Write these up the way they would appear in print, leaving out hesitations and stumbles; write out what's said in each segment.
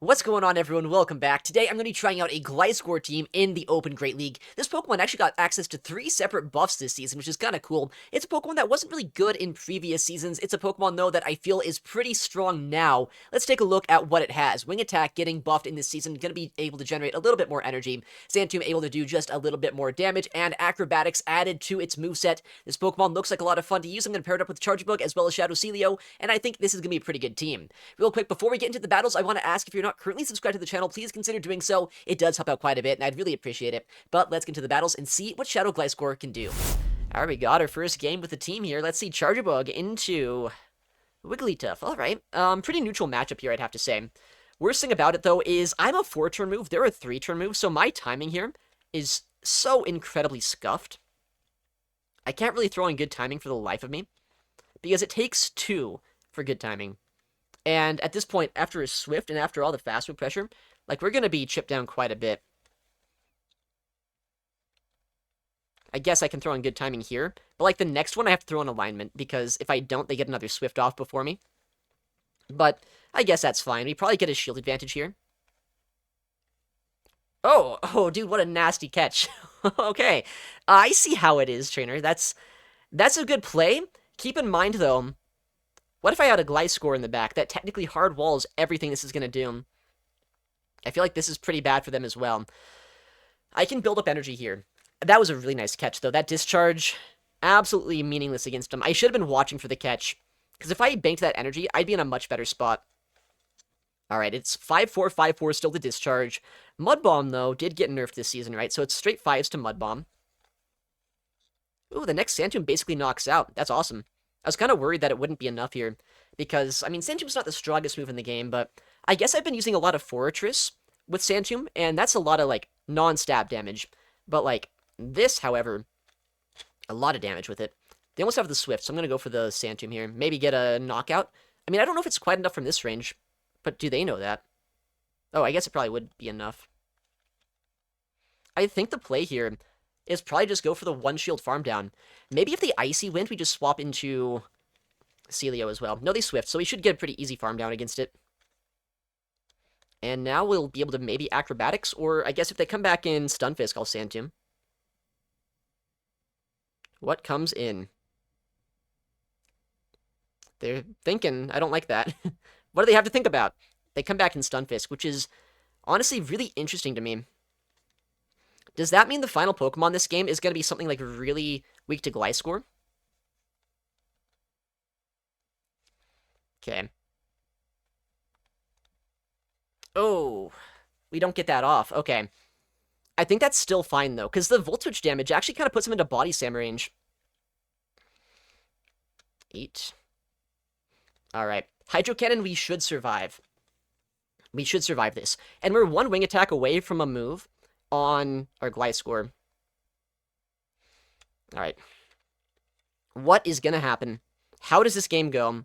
What's going on, everyone? Welcome back. Today, I'm going to be trying out a Gliscor team in the Open Great League. This Pokemon actually got access to 3 separate buffs this season, which is kind of cool. It's a Pokemon that wasn't really good in previous seasons. It's a Pokemon, though, that I feel is pretty strong now. Let's take a look at what it has. Wing Attack getting buffed in this season, going to be able to generate a little bit more energy. Sandtomb able to do just a little bit more damage, and Acrobatics added to its moveset. This Pokemon looks like a lot of fun to use. I'm going to pair it up with Charge Bug as well as Shadow Celio, and I think this is going to be a pretty good team. Real quick, before we get into the battles, I want to ask if you're not currently subscribed to the channel, please consider doing so. It does help out quite a bit, and I'd really appreciate it. But let's get into the battles and see what Shadow Gliscor can do. Alright, we got our first game with the team here. Let's see, Charjabug into Wigglytuff. Alright, pretty neutral matchup here, I'd have to say. Worst thing about it, though, is I'm a 4-turn move, they're a 3-turn move, so my timing here is so incredibly scuffed. I can't really throw in good timing for the life of me, because it takes 2 for good timing. And at this point, after his Swift and after all the fast move pressure, like, we're going to be chipped down quite a bit. I guess I can throw in good timing here. But, like, the next one I have to throw in alignment, because if I don't, they get another Swift off before me. But I guess that's fine. We probably get a shield advantage here. Oh, dude, what a nasty catch. Okay, I see how it is, trainer. That's a good play. Keep in mind, though, what if I had a Gliscor in the back? That technically hard walls everything this is going to do. I feel like this is pretty bad for them as well. I can build up energy here. That was a really nice catch, though. That discharge, absolutely meaningless against him. I should have been watching for the catch, because if I banked that energy, I'd be in a much better spot. Alright, it's 5-4, 5-4 still to discharge. Mud Bomb, though, did get nerfed this season, right? So it's straight 5s to Mud Bomb. Ooh, the next Sandtomb basically knocks out. That's awesome. I was kind of worried that it wouldn't be enough here, because, I mean, Sandtomb's not the strongest move in the game, but I guess I've been using a lot of Fortress with Sandtomb, and that's a lot of, like, non-stab damage. But, like, this, however, a lot of damage with it. They almost have the Swift, so I'm going to go for the Sandtomb here. Maybe get a knockout. I mean, I don't know if it's quite enough from this range, but do they know that? Oh, I guess it probably would be enough. I think the play here is probably just go for the one-shield farm down. Maybe if they Icy Wind, we just swap into Celio as well. No, they Swift, so we should get a pretty easy farm down against it. And now we'll be able to maybe Acrobatics, or I guess if they come back in Stunfisk, I'll Sandtomb. What comes in? They're thinking, I don't like that. What do they have to think about? They come back in Stunfisk, which is honestly really interesting to me. Does that mean the final Pokemon this game is going to be something like really weak to Gliscor? Okay. Oh, we don't get that off. Okay. I think that's still fine, though, because the Volt Switch damage actually kind of puts him into Body Slam range. 8. Alright. Hydro Cannon, we should survive. We should survive this. And we're one wing attack away from a move on our Gliscor. Alright. What is gonna happen? How does this game go?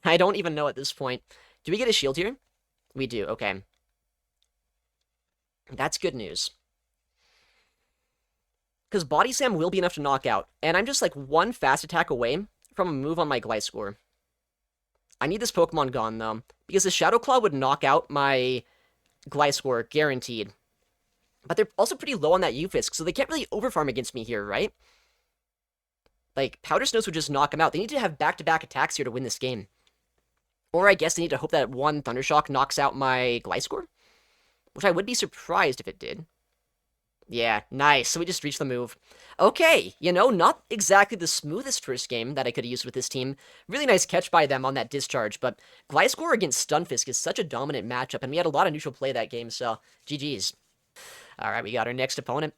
I don't even know at this point. Do we get a shield here? We do, okay. That's good news. Because Body Slam will be enough to knock out. And I'm just like one fast attack away from a move on my Gliscor. I need this Pokemon gone, though. Because the Shadow Claw would knock out my Gliscor, guaranteed. But they're also pretty low on that Ufisk, so they can't really overfarm against me here, right? Like, Powder Snows would just knock him out. They need to have back-to-back attacks here to win this game. Or I guess they need to hope that one Thundershock knocks out my Gliscor? Which I would be surprised if it did. Yeah, nice. So we just reached the move. Okay, you know, not exactly the smoothest first game that I could have used with this team. Really nice catch by them on that discharge, but Gliscor against Stunfisk is such a dominant matchup, and we had a lot of neutral play that game, so GG's. Alright, we got our next opponent.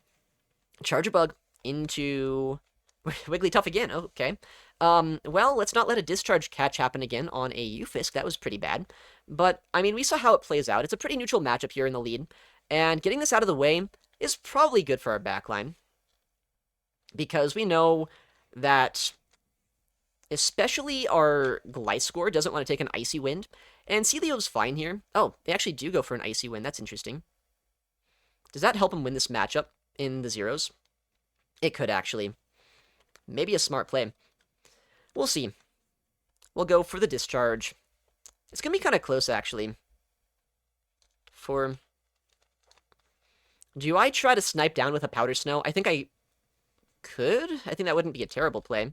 Charjabug into Wigglytuff again. Oh, okay. Well, let's not let a discharge catch happen again on a Ufisk. That was pretty bad. But, I mean, we saw how it plays out. It's a pretty neutral matchup here in the lead. And getting this out of the way is probably good for our backline. Because we know that especially our Gliscor doesn't want to take an Icy Wind. And Celio's fine here. Oh, they actually do go for an Icy Wind. That's interesting. Does that help him win this matchup in the zeros? It could, actually. Maybe a smart play. We'll see. We'll go for the discharge. It's going to be kind of close, actually. 4. Do I try to snipe down with a Powder Snow? I think I could. I think that wouldn't be a terrible play.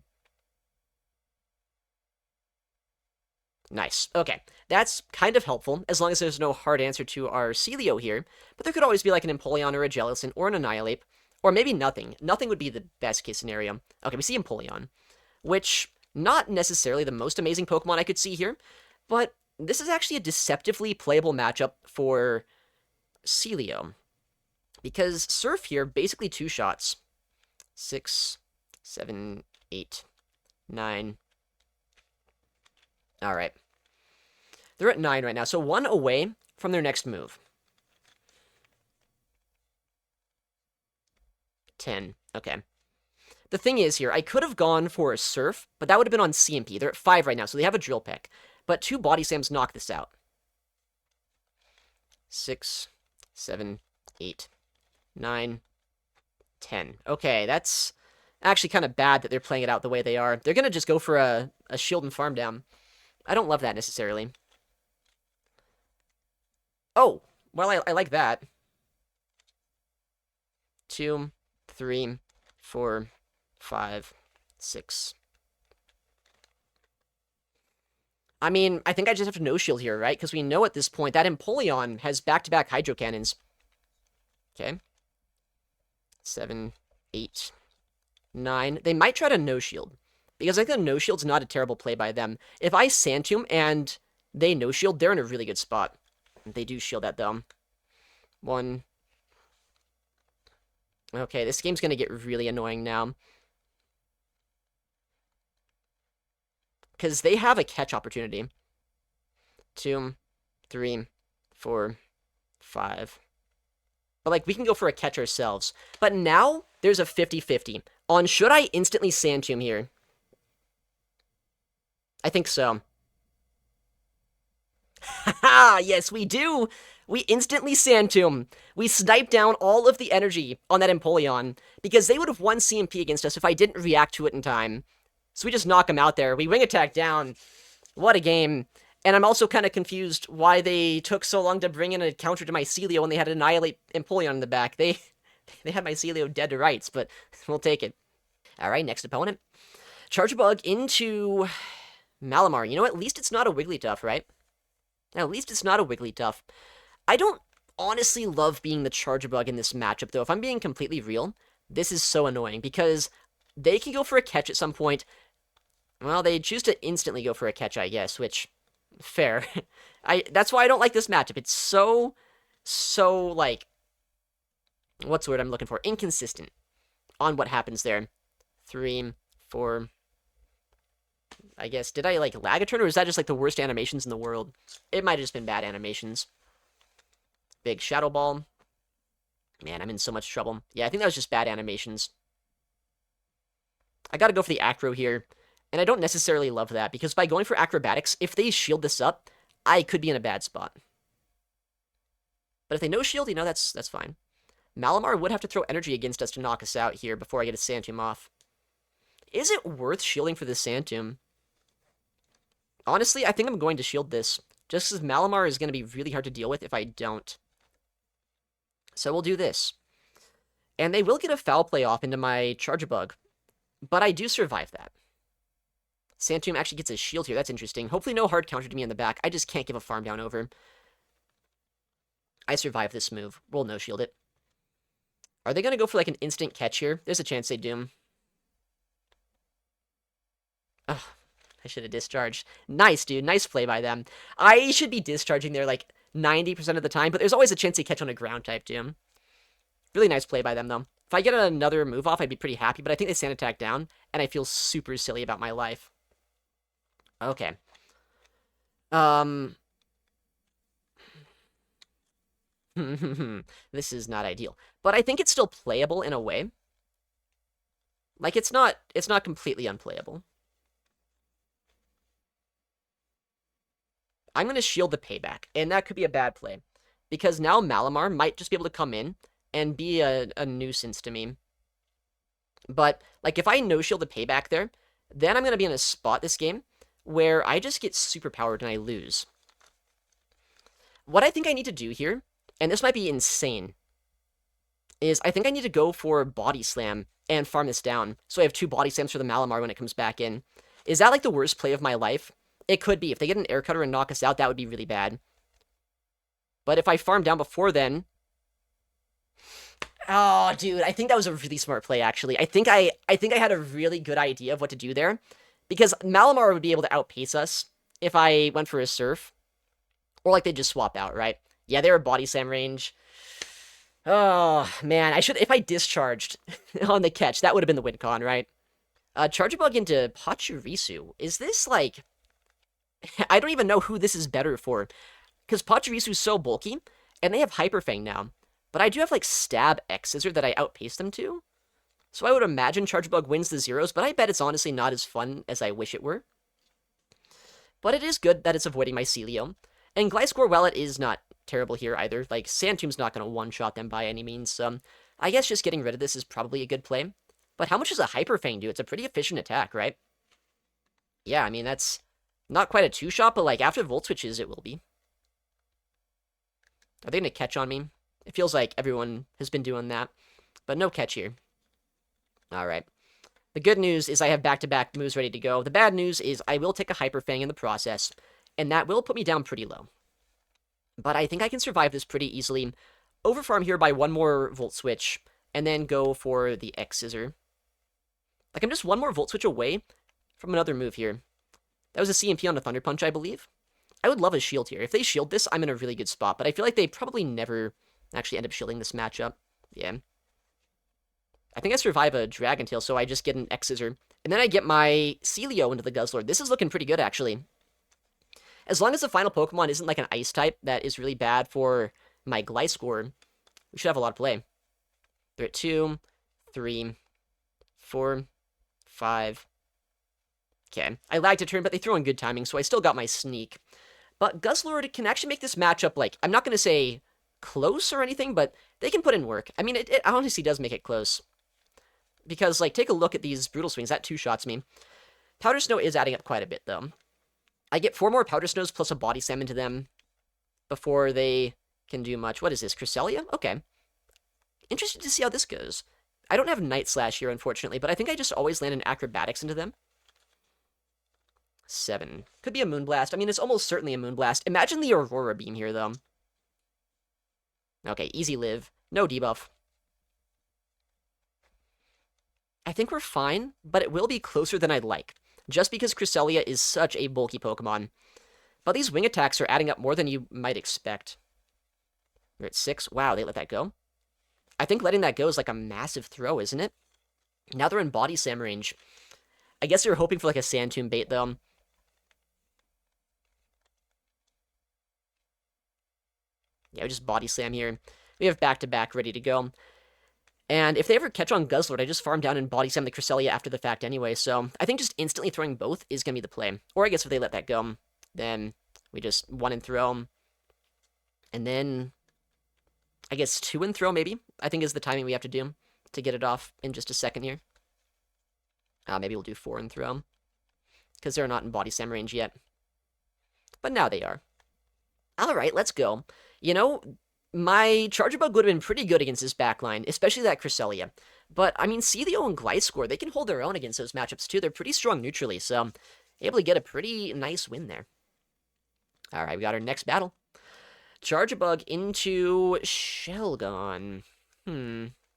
Nice. Okay. That's kind of helpful, as long as there's no hard answer to our Celio here. But there could always be like an Empoleon or a Jellicent or an Annihilate. Or maybe nothing. Nothing would be the best case scenario. Okay, we see Empoleon, which, not necessarily the most amazing Pokemon I could see here, but this is actually a deceptively playable matchup for Celio. Because Surf here, basically 2 shots. 6, 7, 8, 9. Alright. They're at 9 right now, so 1 away from their next move. 10. Okay. The thing is here, I could have gone for a Surf, but that would have been on CMP. They're at 5 right now, so they have a Drill Peck. But 2 Body Slams knock this out. 6, 7, 8, 9, 10. Okay, that's actually kind of bad that they're playing it out the way they are. They're going to just go for a shield and farm down. I don't love that necessarily. Oh, well, I like that. 2, 3, 4, 5, 6. I mean, I think I just have to no-shield here, right? Because we know at this point that Empoleon has back-to-back Hydro Cannons. Okay. 7, 8, 9. They might try to no-shield. Because I think the no-shield's not a terrible play by them. If I Sand Tomb and they no-shield, they're in a really good spot. They do shield that, though. 1. Okay, this game's gonna get really annoying now. Because they have a catch opportunity. 2, 3, 4, 5. But, like, we can go for a catch ourselves. But now, there's a 50-50 on should I instantly Sand Tomb here. I think so. Haha, yes, we do! We instantly Sand Tomb. We snipe down all of the energy on that Empoleon, because they would have won CMP against us if I didn't react to it in time. So we just knock him out there. We Wing Attack down. What a game. And I'm also kind of confused why they took so long to bring in a counter to my Celio when they had Annihilate Empoleon in the back. They had my Celio dead to rights, but we'll take it. Alright, next opponent. Charjabug into Malamar. You know, at least it's not a Wigglytuff, right? At least it's not a Wigglytuff. I don't honestly love being the Charjabug in this matchup, though. If I'm being completely real, this is so annoying, because they can go for a catch at some point. Well, they choose to instantly go for a catch, I guess, which, fair. That's why I don't like this matchup. It's so, like, what's the word I'm looking for? Inconsistent on what happens there. 3, 4, I guess. Did I, like, lag a turn, or is that just, like, the worst animations in the world? It might have just been bad animations. Big Shadow Ball. Man, I'm in so much trouble. Yeah, I think that was just bad animations. I gotta go for the Acro here. And I don't necessarily love that, because by going for Acrobatics, if they shield this up, I could be in a bad spot. But if they no shield, you know, that's fine. Malamar would have to throw energy against us to knock us out here before I get a Sand Tomb off. Is it worth shielding for this Sand Tomb? Honestly, I think I'm going to shield this, just because Malamar is going to be really hard to deal with if I don't. So we'll do this. And they will get a Foul Play off into my Charjabug, but I do survive that. Sand Tomb actually gets a shield here. That's interesting. Hopefully no hard counter to me in the back. I just can't give a farm down over. I survive this move. We'll no-shield it. Are they going to go for, like, an instant catch here? There's a chance they do. Ugh, I should have discharged. Nice, dude. Nice play by them. I should be discharging there, like, 90% of the time, but there's always a chance they catch on a ground type, too. Really nice play by them, though. If I get another move off, I'd be pretty happy, but I think they Sand Attack down, and I feel super silly about my life. Okay. This is not ideal. But I think it's still playable in a way. Like, it's not completely unplayable. I'm going to shield the payback, and that could be a bad play. Because now Malamar might just be able to come in and be a nuisance to me. But, like, if I no-shield the payback there, then I'm going to be in a spot this game where I just get super powered and I lose. What I think I need to do here and this might be insane, is I think I need to go for Body Slam and farm this down, so I have 2 Body Slams for the Malamar when it comes back in. Is that like the worst play of my life? It could be. If they get an Air Cutter and knock us out, that would be really bad. But if I farm down before then... Oh, dude, I think that was a really smart play, actually. I think I had a really good idea of what to do there, because Malamar would be able to outpace us if I went for a Surf. Or like they just swap out, right? Yeah, they were Body Slam range. Oh, man, I should... If I discharged on the catch, that would have been the win con, right? Charge Bug into Pachirisu. Is this, like... I don't even know who this is better for. Because Pachirisu's so bulky, and they have Hyper Fang now. But I do have, like, Stab X Scissor that I outpace them to. So I would imagine Charge Bug wins the zeros, but I bet it's honestly not as fun as I wish it were. But it is good that it's avoiding my Celio. And Gliscor, well, it is not terrible here either. Like, Sandtomb's not going to one-shot them by any means, so I guess just getting rid of this is probably a good play. But how much does a Hyper Fang do? It's a pretty efficient attack, right? Yeah, I mean, that's not quite a 2-shot, but, like, after the Volt Switches, it will be. Are they going to catch on me? It feels like everyone has been doing that, but no catch here. Alright. The good news is I have back-to-back moves ready to go. The bad news is I will take a Hyper Fang in the process, and that will put me down pretty low. But I think I can survive this pretty easily. Overfarm here by 1 more Volt Switch, and then go for the X Scissor. Like, I'm just 1 more Volt Switch away from another move here. That was a CMP on a Thunder Punch, I believe. I would love a shield here. If they shield this, I'm in a really good spot, but I feel like they probably never actually end up shielding this matchup. Yeah. I think I survive a Dragon Tail, so I just get an X Scissor. And then I get my Celio into the Guzzlord. This is looking pretty good, actually. As long as the final Pokemon isn't like an Ice type that is really bad for my Gliscor, we should have a lot of play. They're at 2, 3, 4, 5. Okay. I lagged a turn, but they throw in good timing, so I still got my sneak. But Guzzlord can actually make this matchup, like, I'm not going to say close or anything, but they can put in work. I mean, it honestly does make it close. Because, like, take a look at these Brutal Swings. That 2-shots me. Powder Snow is adding up quite a bit, though. I get 4 more Powder Snows plus a Body Slam into them before they can do much. What is this, Cresselia? Okay. Interested to see how this goes. I don't have Night Slash here, unfortunately, but I think I just always land an Acrobatics into them. 7. Could be a Moonblast. I mean, it's almost certainly a Moonblast. Imagine the Aurora Beam here, though. Okay, easy live. No debuff. I think we're fine, but it will be closer than I'd like, just because Cresselia is such a bulky Pokemon. But these wing attacks are adding up more than you might expect. We're at 6. Wow, they let that go? I think letting that go is like a massive throw, isn't it? Now they're in Body Slam range. I guess they're hoping for like a Sand Tomb bait, though. Yeah, we just Body Slam here. We have back-to-back ready to go. And if they ever catch on Guzzlord, I just farm down and Body Slam the Cresselia after the fact anyway, so I think just instantly throwing both is going to be the play. Or I guess if they let that go, then we just 1 and throw. And then, I guess 2 and throw maybe, I think is the timing we have to do to get it off in just a second here. Maybe we'll do 4 and throw, because they're not in Body Slam range yet. But now they are. Alright, let's go. You know, my Charger Bug would have been pretty good against this backline, especially that Cresselia. But, I mean, Celio and Gliscor, they can hold their own against those matchups too. They're pretty strong neutrally, so able to get a pretty nice win there. Alright, we got our next battle. Charger Bug into Shelgon.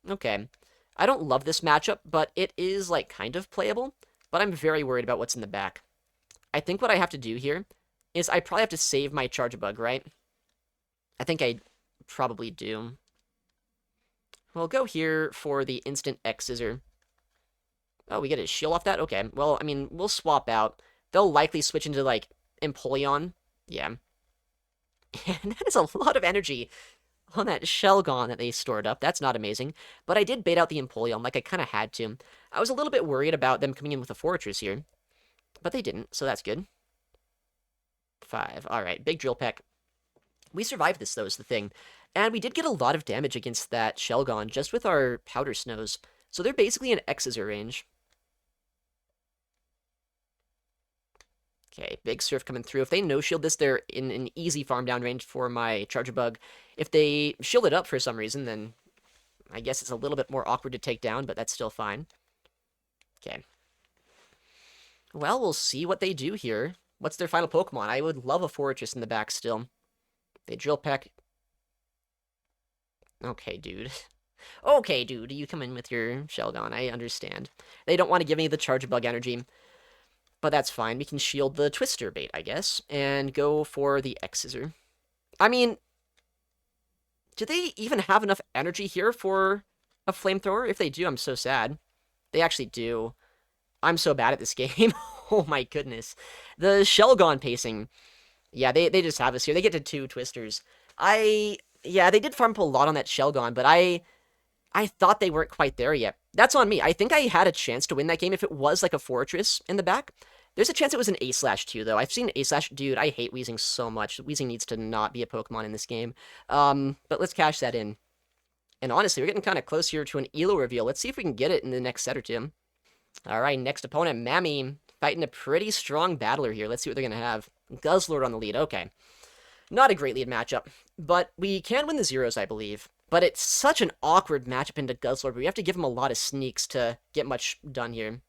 Okay. I don't love this matchup, but it is, like, kind of playable. But I'm very worried about what's in the back. I think what I have to do here is I probably have to save my Charger Bug, right? I think I probably do. We'll go here for the instant X Scissor. Oh, we get a shield off that? Okay, well, I mean, we'll swap out. They'll likely switch into, like, Empoleon. Yeah. And that is a lot of energy on that Shelgon that they stored up. That's not amazing. But I did bait out the Empoleon, like I kind of had to. I was a little bit worried about them coming in with a Fortress here. But they didn't, so that's good. 5. Alright, big Drill Peck. We survived this, though, is the thing. And we did get a lot of damage against that Shelgon just with our Powder Snows. So they're basically in X Scissor range. Okay, big surf coming through. If they no-shield this, they're in an easy farm down range for my Charger Bug. If they shield it up for some reason, then I guess it's a little bit more awkward to take down, but that's still fine. Okay. Well, we'll see what they do here. What's their final Pokemon? I would love a Fortress in the back still. They Drill Peck. Okay, dude. Okay, dude, you come in with your Shelgon. I understand. They don't want to give me the Charger Bug energy. But that's fine. We can shield the Twister bait, I guess, and go for the X-Scissor. I mean, do they even have enough energy here for a Flamethrower? If they do, I'm so sad. They actually do. I'm so bad at this game. Oh my goodness. The Shelgon pacing. Yeah, they just have us here. They get to 2 Twisters. Yeah, they did farm up a lot on that Shelgon, but I thought they weren't quite there yet. That's on me. I think I had a chance to win that game if it was like a Fortress in the back. There's a chance it was an A/2, though. I've seen A/, dude, I hate Weezing so much. Weezing needs to not be a Pokemon in this game. But let's cash that in. And honestly, we're getting kind of close here to an Elo reveal. Let's see if we can get it in the next set or two. Alright, next opponent, Mammy, fighting a pretty strong battler here. Let's see what they're going to have. Guzzlord on the lead, okay. Not a great lead matchup, but we can win the zeros, I believe. But it's such an awkward matchup into Guzzlord. We have to give him a lot of sneaks to get much done here.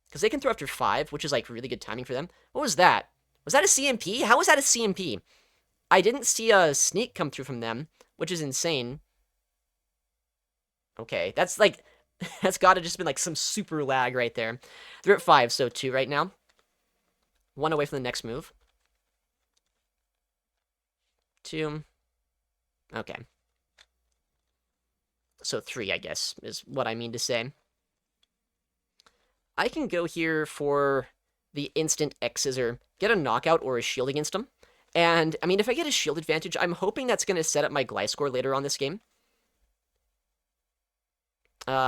Because they can throw after 5, which is, like, really good timing for them. What was that? Was that a CMP? How was that a CMP? I didn't see a sneak come through from them, which is insane. Okay, that's, like, that's gotta just been, like, some super lag right there. They're at 5, so 2 right now. 1 away from the next move. 2. Okay. So 3, I guess, is what I mean to say. I can go here for the instant X-Scissor, get a knockout or a shield against him. And, I mean, if I get a shield advantage, I'm hoping that's going to set up my Gliscor later on this game.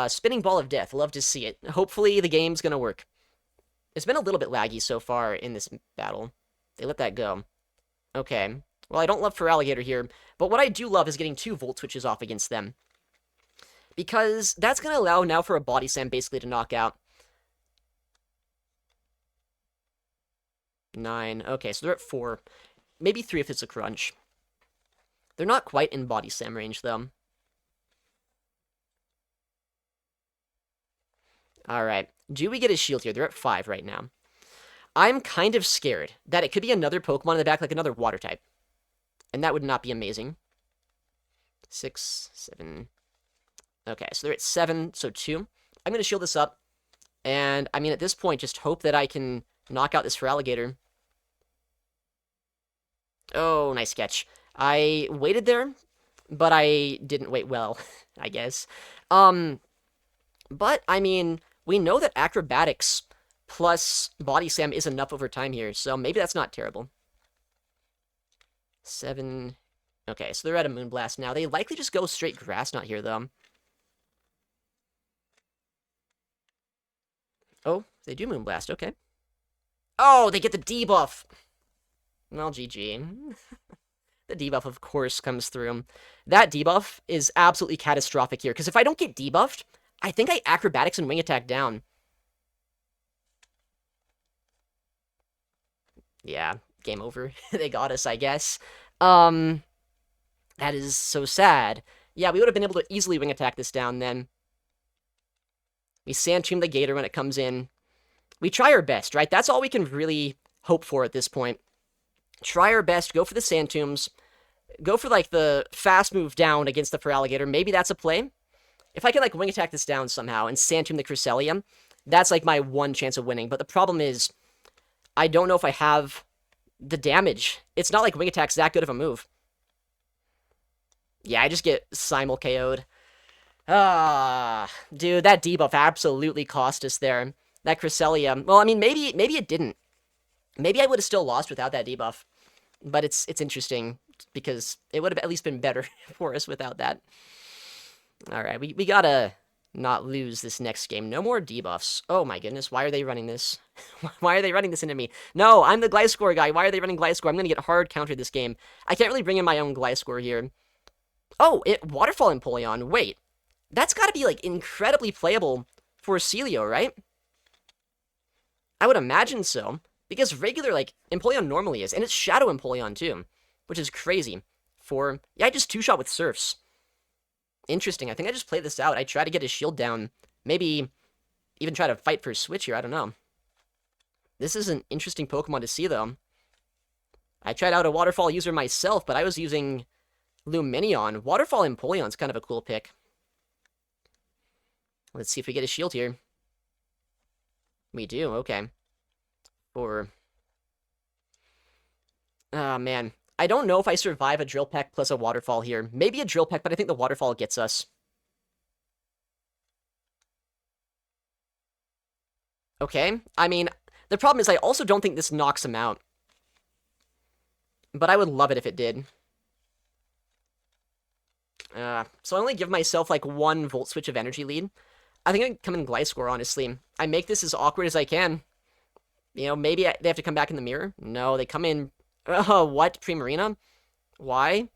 Spinning Ball of Death, love to see it. Hopefully the game's going to work. It's been a little bit laggy so far in this battle. They let that go. Okay. Well, I don't love Feraligatr here, but what I do love is getting 2 Volt Switches off against them. Because that's going to allow now for a Body Slam basically to knock out. 9. Okay, so they're at 4. Maybe 3 if it's a crunch. They're not quite in Body Slam range, though. Alright. Do we get a shield here? They're at 5 right now. I'm kind of scared that it could be another Pokemon in the back, like another Water type. And that would not be amazing. 6, 7... Okay, so they're at 7, so 2. I'm going to shield this up. And, I mean, at this point, just hope that I can knock out this Feraligatr. Oh, nice catch. I waited there, but I didn't wait well, I guess. But, I mean, we know that Acrobatics plus Body Slam is enough over time here, so maybe that's not terrible. 7... Okay, so they're at a Moonblast now. They likely just go straight Grass Knot here, though. Oh, they do Moonblast, okay. Oh, they get the debuff! Well, GG. The debuff, of course, comes through. That debuff is absolutely catastrophic here, because if I don't get debuffed, I think I Acrobatics and Wing Attack down. Yeah, game over. They got us, I guess. That is so sad. Yeah, we would have been able to easily Wing Attack this down then. We Sand Tomb the Gator when it comes in. We try our best, right? That's all we can really hope for at this point. Try our best, go for the Sand Tombs, go for, like, the fast move down against the Feraligatr. Maybe that's a play. If I can, like, Wing Attack this down somehow and Sand Tomb the Cresselia, that's, like, my one chance of winning. But the problem is, I don't know if I have the damage. It's not like Wing Attack's that good of a move. Yeah, I just get Simul KO'd. Ah, dude, that debuff absolutely cost us there. That Cresselia, well, I mean, maybe it didn't. Maybe I would have still lost without that debuff. But it's interesting, because it would have at least been better for us without that. Alright, we gotta not lose this next game. No more debuffs. Oh my goodness, why are they running this? Why are they running this into me? No, I'm the Gliscor guy. Why are they running Gliscor? I'm gonna get hard countered this game. I can't really bring in my own Gliscor here. Oh, Waterfall Empoleon. Wait. That's gotta be, like, incredibly playable for Celio, right? I would imagine so. Because regular, like, Empoleon normally is. And it's Shadow Empoleon, too. Which is crazy. Yeah, I just two-shot with Surfs. Interesting. I think I just play this out. I try to get his shield down. Maybe even try to fight for a switch here. I don't know. This is an interesting Pokemon to see, though. I tried out a Waterfall user myself, but I was using Lumineon. Waterfall Empoleon's kind of a cool pick. Let's see if we get a shield here. We do, okay. Man. I don't know if I survive a Drill Peck plus a Waterfall here. Maybe a Drill Peck, but I think the Waterfall gets us. Okay, I mean, the problem is I also don't think this knocks him out. But I would love it if it did. So I only give myself, like, 1 Volt Switch of energy lead. I think I can come in Gliscor, honestly. I make this as awkward as I can. You know, maybe they have to come back in the mirror. No, they come in... what? Primarina? Why?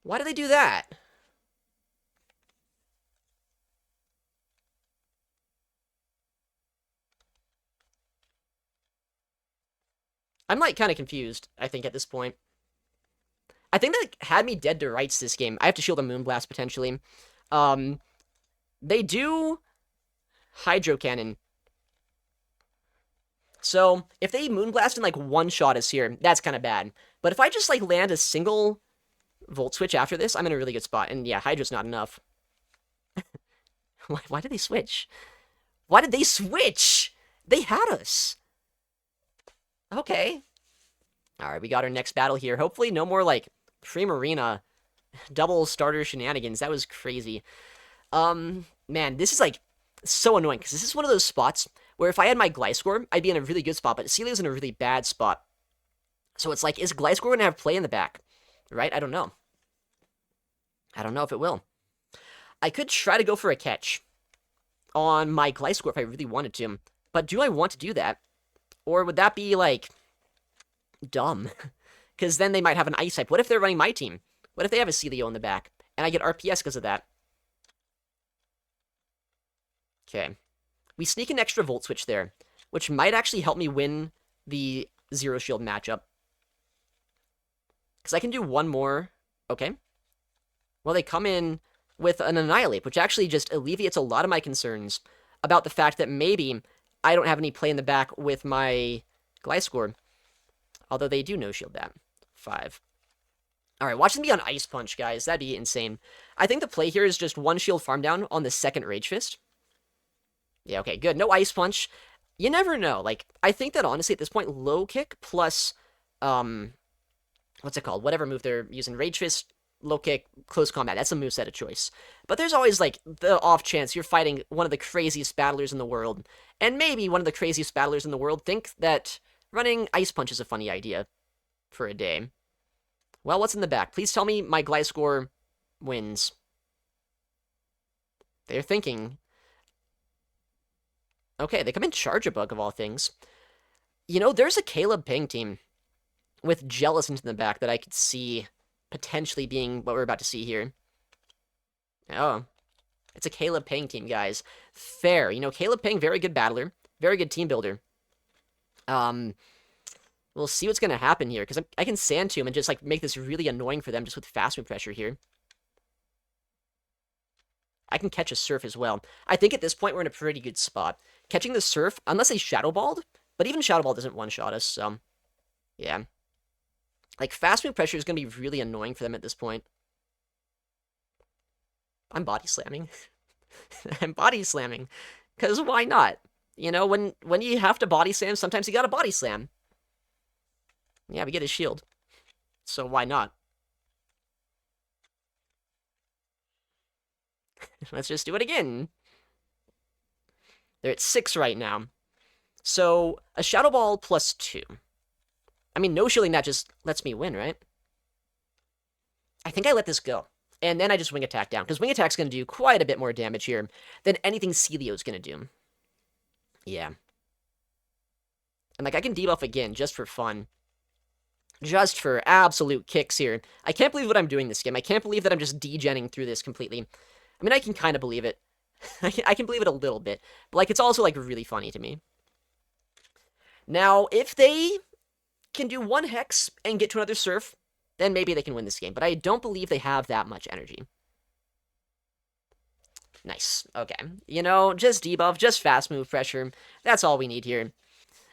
Why do they do that? I'm, like, kind of confused, I think, at this point. I think that had me dead to rights this game. I have to shield a Moonblast, potentially. They do Hydro Cannon. So, if they Moonblast and, like, one-shot us here, that's kind of bad. But if I just, like, land a single Volt Switch after this, I'm in a really good spot. And, yeah, Hydra's not enough. Why did they switch? Why did they switch? They had us. Okay. Alright, we got our next battle here. Hopefully no more, like, Primarina double starter shenanigans. That was crazy. Man, this is, like, so annoying, because this is one of those spots where if I had my Gliscor, I'd be in a really good spot, but Celio's in a really bad spot. So it's like, is Gliscor going to have play in the back? Right? I don't know. I don't know if it will. I could try to go for a catch on my Gliscor if I really wanted to, but do I want to do that? Or would that be, like, dumb? Because then they might have an Ice type. What if they're running my team? What if they have a Celio in the back, and I get RPS because of that? Okay. We sneak an extra Volt Switch there, which might actually help me win the Zero Shield matchup. Because I can do one more. Okay. Well, they come in with an Annihilate, which actually just alleviates a lot of my concerns about the fact that maybe I don't have any play in the back with my Gliscor. Although they do no-shield that. 5. Alright, watch them be on Ice Punch, guys. That'd be insane. I think the play here is just 1 shield farm down on the second Rage Fist. Yeah, okay, good. No Ice Punch. You never know. Like, I think that honestly at this point, Low Kick plus, what's it called? Whatever move they're using. Rage Fist, Low Kick, Close Combat. That's a moveset of choice. But there's always, like, the off chance you're fighting one of the craziest battlers in the world. And maybe one of the craziest battlers in the world think that running Ice Punch is a funny idea for a day. Well, what's in the back? Please tell me my Gliscor wins. They're thinking. Okay, they come in Charge-a-Bug of all things. You know, there's a Caleb Ping team with Jellicent in the back that I could see potentially being what we're about to see here. Oh. It's a Caleb Ping team, guys. Fair. You know, Caleb Ping, very good battler. Very good team builder. We'll see what's going to happen here, because I can Sand Tomb and just, like, make this really annoying for them just with fast move pressure here. I can catch a Surf as well. I think at this point we're in a pretty good spot. Catching the Surf, unless they Shadow Balled, but even Shadow Ball doesn't one-shot us, so... yeah. Like, fast move pressure is going to be really annoying for them at this point. I'm body slamming. I'm body slamming. Because why not? You know, when you have to body slam, sometimes you gotta body slam. Yeah, we get his shield. So why not? Let's just do it again. They're at 6 right now. So, a Shadow Ball plus 2. I mean, no shielding that just lets me win, right? I think I let this go. And then I just Wing Attack down. Because Wing Attack's going to do quite a bit more damage here than anything Celio's going to do. Yeah. And, like, I can debuff again just for fun. just for absolute kicks here. I can't believe what I'm doing this game. I can't believe that I'm just degenning through this completely. I mean, I can kind of believe it. I can believe it a little bit, but like it's also like really funny to me. Now, if they can do one Hex and get to another Surf, then maybe they can win this game, but I don't believe they have that much energy. Nice. Okay. You know, just debuff, just fast move pressure. That's all we need here.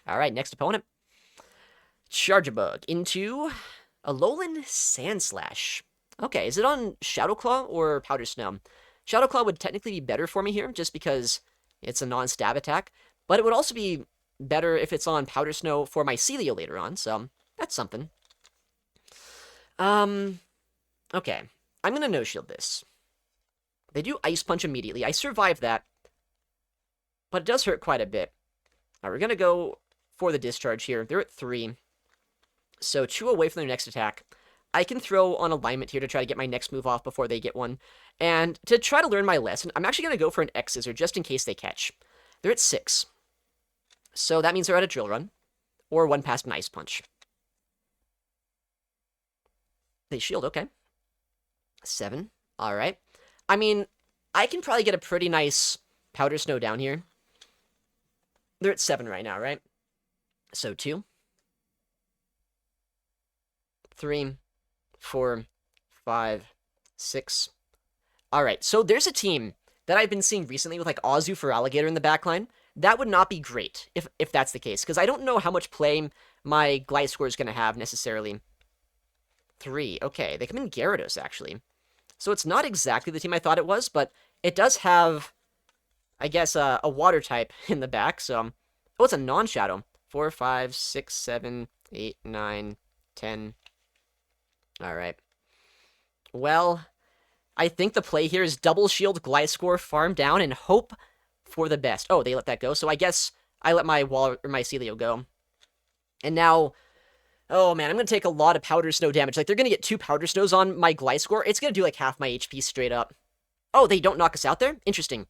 Alright, next opponent. Charjabug into Alolan Sandslash. Okay, is it on Shadow Claw or Powder Snow? Shadow Claw would technically be better for me here, just because it's a non-stab attack, but it would also be better if it's on Powder Snow for my Celio later on, so that's something. Okay. I'm gonna no-shield this. They do Ice Punch immediately. I survived that, but it does hurt quite a bit. Alright, we're gonna go for the discharge here. They're at 3. So 2 away from their next attack. I can throw on alignment here to try to get my next move off before they get one. And to try to learn my lesson, I'm actually going to go for an X-Scissor just in case they catch. They're at 6. So that means they're at a Drill Run. Or 1 past an Ice Punch. They shield, okay. 7. Alright. I mean, I can probably get a pretty nice Powder Snow down here. They're at 7 right now, right? So 2. 3, 4, 5, 6. Alright, so there's a team that I've been seeing recently with like Azu for Alligator in the backline. That would not be great if that's the case, because I don't know how much play my Gliscor is going to have necessarily. 3, okay, they come in Gyarados actually. So it's not exactly the team I thought it was, but it does have, I guess, a water type in the back, so... Oh, it's a non-shadow. 4, 5, 6, 7, 8, 9, 10... Alright. Well, I think the play here is double shield Gliscor, farm down, and hope for the best. Oh, they let that go, so I guess I let my my Celio go. And now, oh man, I'm going to take a lot of Powder Snow damage. Like, they're going to get 2 Powder Snows on my Gliscor. It's going to do like half my HP straight up. Oh, they don't knock us out there? Interesting.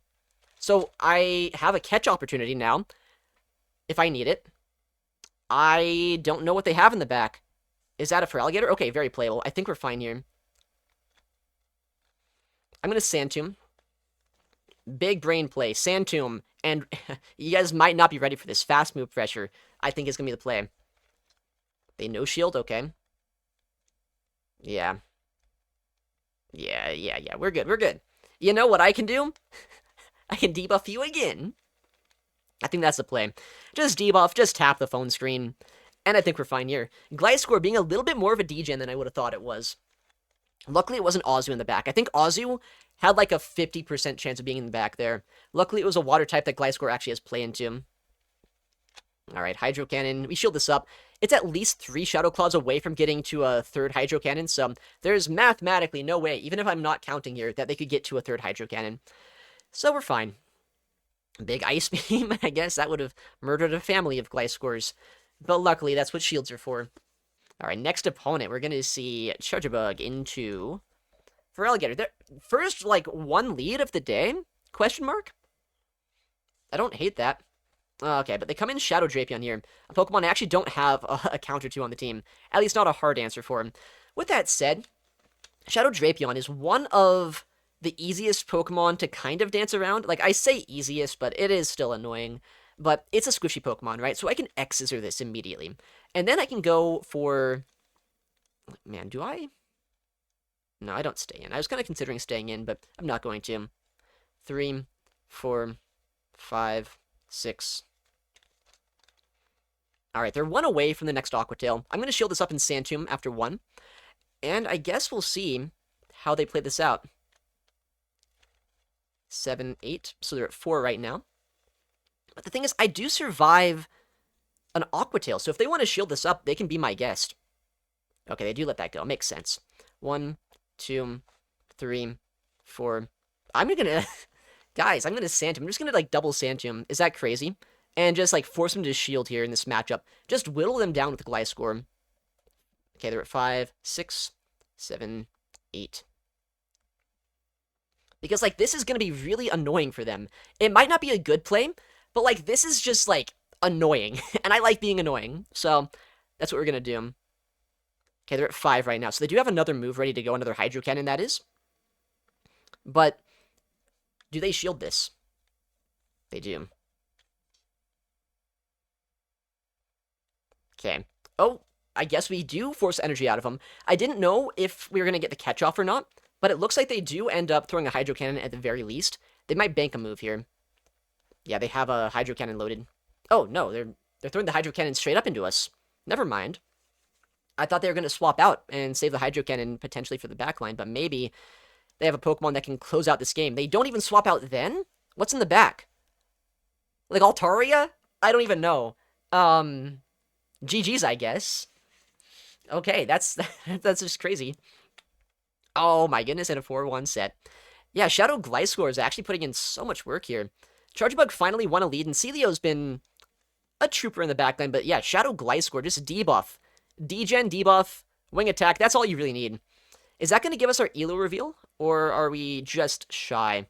So I have a catch opportunity now, if I need it. I don't know what they have in the back. Is that a for Alligator? Okay, very playable. I think we're fine here. I'm going to Sand Tomb. Big brain play. Sand Tomb. And you guys might not be ready for this. Fast move pressure, I think, is going to be the play. They no shield? Okay. Yeah. Yeah. We're good. You know what I can do? I can debuff you again. I think that's the play. Just debuff, just tap the phone screen. And I think we're fine here. Gliscor being a little bit more of a degen than I would have thought it was. Luckily, it wasn't Azu in the back. I think Azu had like a 50% chance of being in the back there. Luckily, it was a water type that Gliscor actually has play into. Alright, Hydro Cannon. We shield this up. It's at least 3 Shadow Claws away from getting to a 3rd Hydro Cannon, so there's mathematically no way, even if I'm not counting here, that they could get to a 3rd Hydro Cannon. So we're fine. Big Ice Beam, I guess that would have murdered a family of Gliscors. But luckily, that's what shields are for. Alright, next opponent, we're going to see Charjabug into... For Alligator. Their first, like, 1 lead of the day? Question mark? I don't hate that. Okay, but they come in Shadow Drapion here. A Pokemon I actually don't have a counter to on the team. At least not a hard answer for him. With that said, Shadow Drapion is one of the easiest Pokemon to kind of dance around. Like, I say easiest, but it is still annoying. But it's a squishy Pokemon, right? So I can X-Scissor this immediately. And then I can go for... Man, do I? No, I don't stay in. I was kind of considering staying in, but I'm not going to. 3, 4, 5, 6. Alright, they're 1 away from the next Aqua Tail. I'm going to shield this up in Sand Tomb after 1. And I guess we'll see how they play this out. 7, 8. So they're at 4 right now. But the thing is, I do survive an Aqua Tail, so if they want to shield this up, they can be my guest. Okay, they do let that go. Makes sense. 1, 2, 3, 4. I'm gonna... Guys, I'm gonna Sand Tomb. I'm just gonna, like, double Sand Tomb. Is that crazy? And just, like, force them to shield here in this matchup. Just whittle them down with Gliscor. Okay, they're at 5, 6, 7, 8. Because, like, this is gonna be really annoying for them. It might not be a good play, but, like, this is just, like, annoying. And I like being annoying. So, that's what we're gonna do. Okay, they're at 5 right now. So they do have another move ready to go, another Hydro Cannon, that is. But do they shield this? They do. Okay. Oh, I guess we do force energy out of them. I didn't know if we were going to get the catch-off or not, but it looks like they do end up throwing a Hydro Cannon at the very least. They might bank a move here. Yeah, they have a Hydro Cannon loaded. Oh, no, they're throwing the Hydro Cannon straight up into us. Never mind. I thought they were going to swap out and save the Hydro Cannon potentially for the backline, but maybe they have a Pokemon that can close out this game. They don't even swap out then? What's in the back? Like Altaria? I don't even know. GG's, I guess. Okay, that's that's just crazy. Oh my goodness, and a 4-1 set. Yeah, Shadow Gliscor is actually putting in so much work here. Chargebug finally won a lead, and Celio's been a trooper in the backline, but yeah, Shadow Gliscor, just debuff. Degen, debuff, wing attack, that's all you really need. Is that going to give us our ELO reveal, or are we just shy?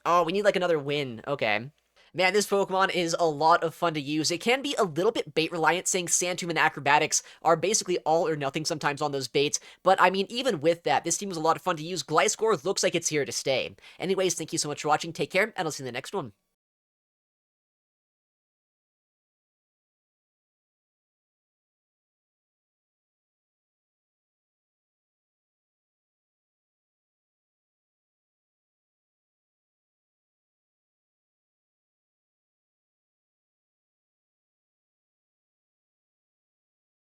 Oh, we need like another win. Okay. Man, this Pokemon is a lot of fun to use. It can be a little bit bait-reliant, saying Sandtomb and Acrobatics are basically all or nothing sometimes on those baits, but I mean, even with that, this team was a lot of fun to use. Gliscor looks like it's here to stay. Anyways, thank you so much for watching, take care, and I'll see you in the next one.